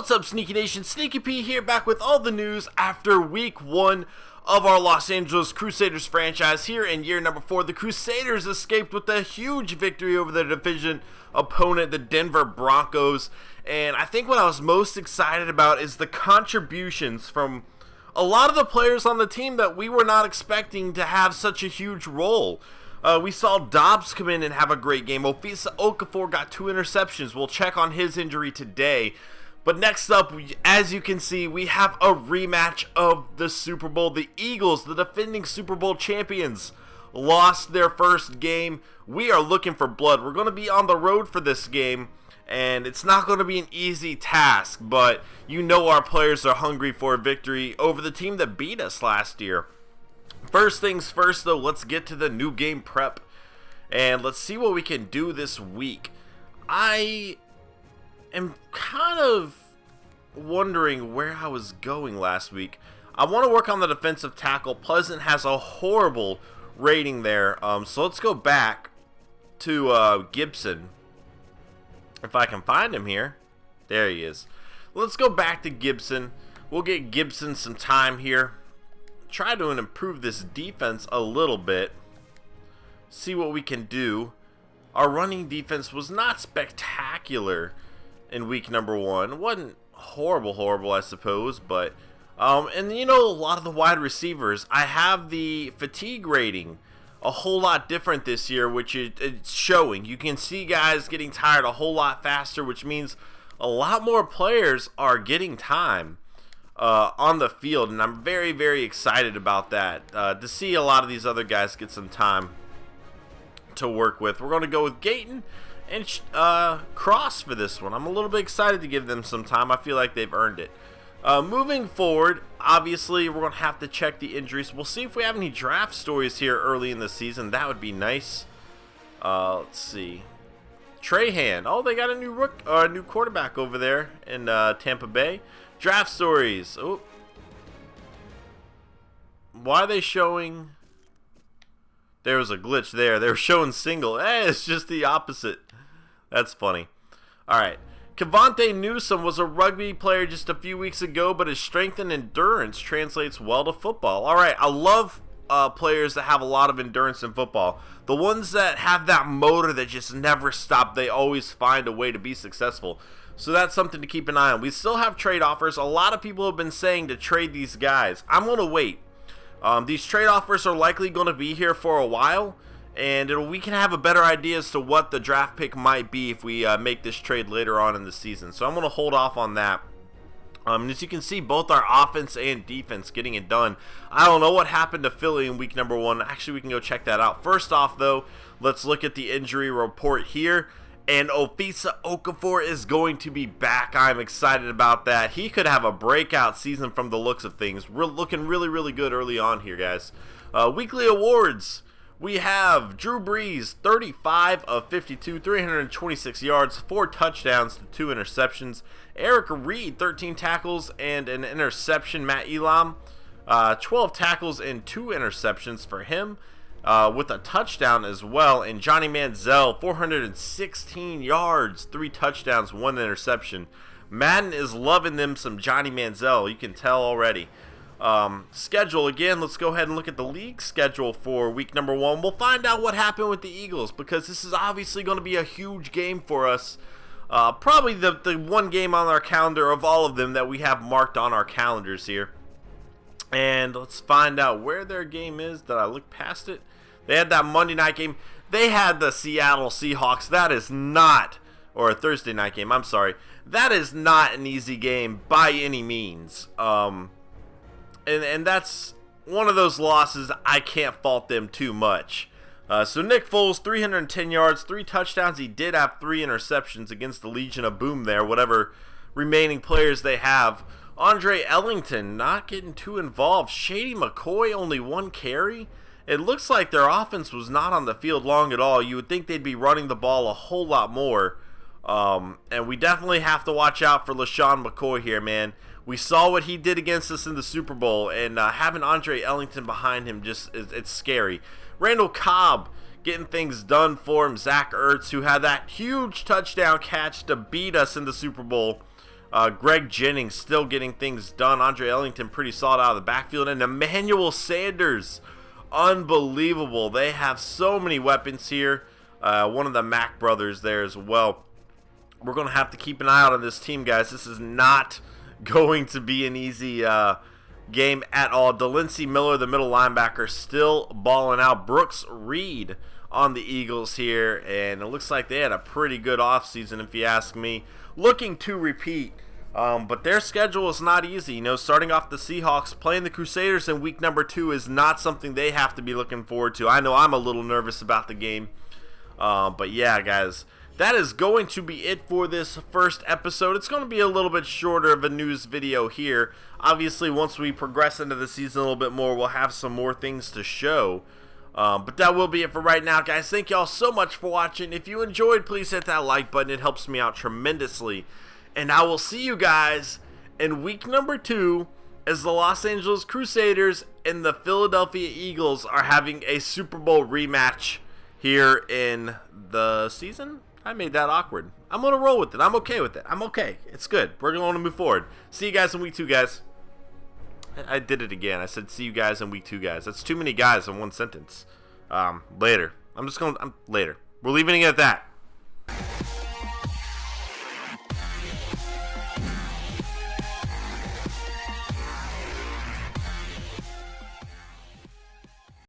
What's up, Sneaky Nation? Sneaky P here, back with all the news after week 1 of our Los Angeles Crusaders franchise. Here in year number 4, the Crusaders escaped with a huge victory over their division opponent, the Denver Broncos. And I think what I was most excited about is the contributions from a lot of the players on the team that we were not expecting to have such a huge role. We saw Dobbs come in and have a great game. Oakland Okafor got 2 interceptions. We'll check on his injury today. But next up, as you can see, we have a rematch of the Super Bowl. The Eagles, the defending Super Bowl champions, lost their first game. We are looking for blood. We're going to be on the road for this game, and it's not going to be an easy task, but you know our players are hungry for a victory over the team that beat us last year. First things first, though, let's get to the new game prep, and let's see what we can do this week. I am kind of wondering where I was going last week. I want to work on the defensive tackle. Pleasant has a horrible rating there, so let's go back to Gibson. If I can find him here. There he is. Let's go back to Gibson. We'll get Gibson some time here. Try to improve this defense a little bit. See what we can do. Our running defense was not spectacular in week number 1. It wasn't horrible, I suppose, but and you know, a lot of the wide receivers, I have the fatigue rating a whole lot different this year, which it's showing. You can see guys getting tired a whole lot faster, which means a lot more players are getting time on the field, and I'm very, very excited about that, to see a lot of these other guys get some time to work with. We're going to go with Gayton and Cross for this one. I'm a little bit excited to give them some time. I feel like they've earned it. Moving forward, obviously, we're going to have to check the injuries. We'll see if we have any draft stories here early in the season. That would be nice. Let's see. Trahan. Oh, they got a new quarterback over there in Tampa Bay. Draft stories. Oh. Why are they showing... There was a glitch there. They were showing single. It's just the opposite. That's funny. Alright. Cavante Newsom was a rugby player just a few weeks ago, but his strength and endurance translates well to football. Alright, I love players that have a lot of endurance in football. The ones that have that motor that just never stop. They always find a way to be successful. So that's something to keep an eye on. We still have trade offers. A lot of people have been saying to trade these guys. I'm going to wait. These trade offers are likely going to be here for a while, and we can have a better idea as to what the draft pick might be if we make this trade later on in the season. So I'm going to hold off on that. As you can see, both our offense and defense getting it done. I don't know what happened to Philly in week number 1. Actually, we can go check that out. First off, though, let's look at the injury report here. And Oakland Okafor is going to be back. I'm excited about that. He could have a breakout season from the looks of things. We're looking really, really good early on here, guys. Weekly awards. We have Drew Brees, 35 of 52, 326 yards, 4 touchdowns to 2 interceptions. Eric Reed, 13 tackles and an interception. Matt Elam, 12 tackles and 2 interceptions for him. With a touchdown as well. And Johnny Manziel, 416 yards, 3 touchdowns, 1 interception. Madden is loving them some Johnny Manziel. You can tell already. Schedule, again, let's go ahead and look at the league schedule for week number 1. We'll find out what happened with the Eagles, because this is obviously going to be a huge game for us. Probably the one game on our calendar of all of them that we have marked on our calendars here. And let's find out where their game is. Did I look past it? They had that Monday night game. They had the Seattle Seahawks. That is not, or a Thursday night game, I'm sorry. That is not an easy game by any means. And that's one of those losses I can't fault them too much. So Nick Foles, 310 yards, 3 touchdowns. He did have 3 interceptions against the Legion of Boom there, whatever remaining players they have. Andre Ellington not getting too involved. Shady McCoy only 1 carry. It looks like their offense was not on the field long at all. You would think they'd be running the ball a whole lot more. And we definitely have to watch out for LaShawn McCoy here, man. We saw what he did against us in the Super Bowl, and having Andre Ellington behind him, it's scary. Randall Cobb getting things done for him. Zach Ertz, who had that huge touchdown catch to beat us in the Super Bowl. Greg Jennings still getting things done. Andre Ellington pretty solid out of the backfield. And Emmanuel Sanders, unbelievable. They have so many weapons here. One of the Mack brothers there as well. We're going to have to keep an eye out on this team, guys. This is not going to be an easy game at all. Delancey Miller, the middle linebacker, still balling out. Brooks Reed on the Eagles here, and it looks like they had a pretty good offseason, if you ask me. Looking to repeat, but their schedule is not easy. You know, starting off the Seahawks, playing the Crusaders in week number 2 is not something they have to be looking forward to. I know I'm a little nervous about the game, but yeah, guys, that is going to be it for this first episode. It's going to be a little bit shorter of a news video here. Obviously, once we progress into the season a little bit more, we'll have some more things to show. But that will be it for right now, guys. Thank y'all so much for watching. If you enjoyed, please hit that like button. It helps me out tremendously. And I will see you guys in week number 2 as the Los Angeles Crusaders and the Philadelphia Eagles are having a Super Bowl rematch here in the season. I made that awkward. I'm going to roll with it. I'm okay with it. I'm okay. It's good. We're going to move forward. See you guys in week 2, guys. I did it again. I said see you guys in week 2, guys. That's too many guys in one sentence. Later. Later. We're leaving it at that.